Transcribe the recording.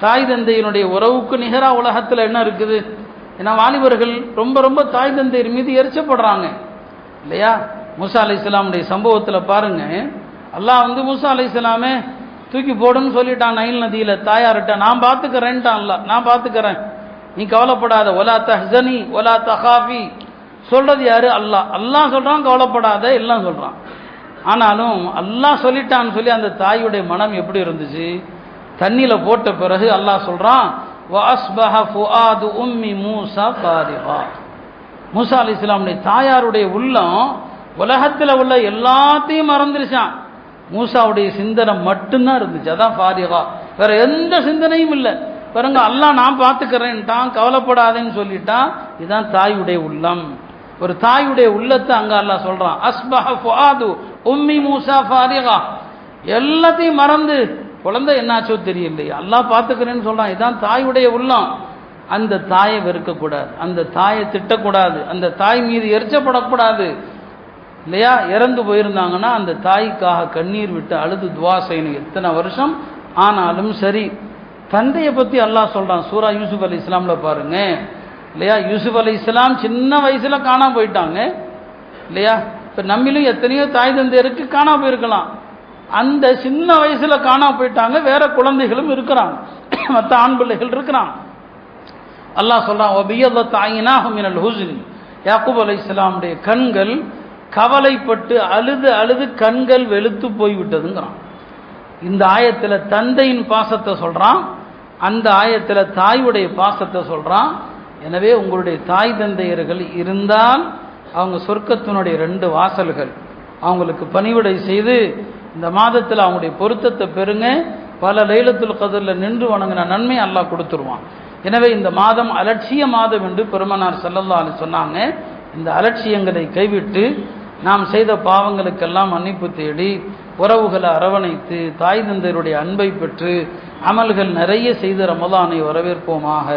தாய் தந்தையினுடைய உறவுக்கு நிகரா உலகத்தில் என்ன இருக்குது? ஏன்னா வாலிபர்கள் ரொம்ப ரொம்ப தாய் தந்தையர் மீது எரிச்சப்படுறாங்க இல்லையா? மூசா அலைஹிஸ்ஸலாமுடைய சம்பவத்தில் பாருங்க, அல்லாஹ் மூசா அலைஹிஸ்ஸலாமே தூக்கி போடுன்னு சொல்லிட்டான் நைல் நதியில. தாயார்கிட்ட நான் பார்த்துக்கிறேன்ட்டான் அல்லாஹ், நான் பார்த்துக்கிறேன், நீ கவலைப்படாத. ஒலா தஹ்சனி ஒலா தஹாஃபி சொல்றது யாரு? அல்லாஹ். அல்லாஹ் சொல்றான் கவலைப்படாத, எல்லாம் சொல்றான். ஆனாலும் அல்லாஹ் சொல்லிட்டான்னு சொல்லி அந்த தாயுடைய மனம் எப்படி இருந்துச்சு? தண்ணியில போட்ட பிறகு அல்லாஹ் சொல்றான், வஅஸ்பஹ ஃபுஆது உம்மி மூஸா ஃபாரிகா. மூசா அலைஹிஸ்ஸலாமுடைய தாயாருடைய உள்ளம் உலகத்தில் உள்ள எல்லாத்தையும் மறந்துருச்சான். மூசாவுடைய சிந்தனை மட்டும்தான் இருந்துச்சு. அதான் ஃபாரிகா, வேற எந்த சிந்தனையும் இல்லை. பாருங்க, அல்லாஹ் நான் பார்த்துக்கிறேன்ட்டான், கவலைப்படாதேன்னு சொல்லிட்டான். இதுதான் தாயுடைய உள்ளம். ஒரு தாயுடைய உள்ளத்தை அங்க அல்லாஹ் சொல்றான், அஸ்பஹ ஃபுஆது உம்மி மூஸா ஃபாரிகா. எல்லாத்தையும் மறந்து குழந்தை என்னாச்சோ தெரியலையே, அல்லாஹ் பார்த்துக்கிறேன்னு சொல்றான். இதுதான் தாயுடைய உள்ளம். அந்த தாயை வெறுக்கக்கூடாது, அந்த தாயை திட்டக்கூடாது, அந்த தாய் மீது எரிச்சப்படக்கூடாது இல்லையா? இறந்து போயிருந்தாங்கன்னா அந்த தாய்க்காக கண்ணீர் விட்டு அழுது துவா செய்யணும் எத்தனை வருஷம் ஆனாலும் சரி. தந்தையை பற்றி அல்லாஹ் சொல்றான் சூரா யூசுப் அலைஹிஸ்ஸலாம்ல பாருங்க இல்லையா? யூசுப் அலைஹிஸ்ஸலாம் சின்ன வயசுல காணாம போயிட்டாங்க இல்லையா? இப்போ நம்மிலும் எத்தனையோ தாய் தந்தையருக்கு காணாம போயிருக்கலாம். அந்த சின்ன வயசுல காணாம போயிட்டாங்க. வேற குழந்தைகளும் இருக்கிறாங்க, மற்ற ஆண் பிள்ளைகள் இருக்கிறான். அல்லாஹ் சொல்றான், வபியல்லத் ஐனாஹு மினல் ஹுஸ்ன். யாக்கூப் அலைஹிஸ்ஸலாமுடைய கண்கள் கவலைப்பட்டு அழுது அழுது கண்கள் வெளுத்து போய்விட்டதுங்கிறான். இந்த ஆயத்தில் தந்தையின் பாசத்தை சொல்றான், அந்த ஆயத்தில் தாயுடைய பாசத்தை சொல்றான். எனவே உங்களுடைய தாய் தந்தையர்கள் இருந்தால் அவங்க சொர்க்கத்தினுடைய 2 வாசல்கள். அவங்களுக்கு பணிவிடை செய்து இந்த மாதத்தில் அவங்களுடைய பொருத்தத்தை பெறுங்க. பல லைலத்துல் கத்ரில் நின்று வணங்கின நன்மை அல்லாஹ் கொடுத்துருவான். எனவே இந்த மாதம் அலட்சிய மாதம் என்று பெருமானார் ஸல்லல்லாஹு அலைஹி சொன்னாங்க. இந்த அலட்சியங்களை கைவிட்டு நாம் செய்த பாவங்களுக்கெல்லாம் மன்னிப்பு தேடி உறவுகளை அரவணைத்து தாய் தந்தையருடைய அன்பை பெற்று அமல்கள் நிறைய செய்து ரமலானை வரவேற்போமாக.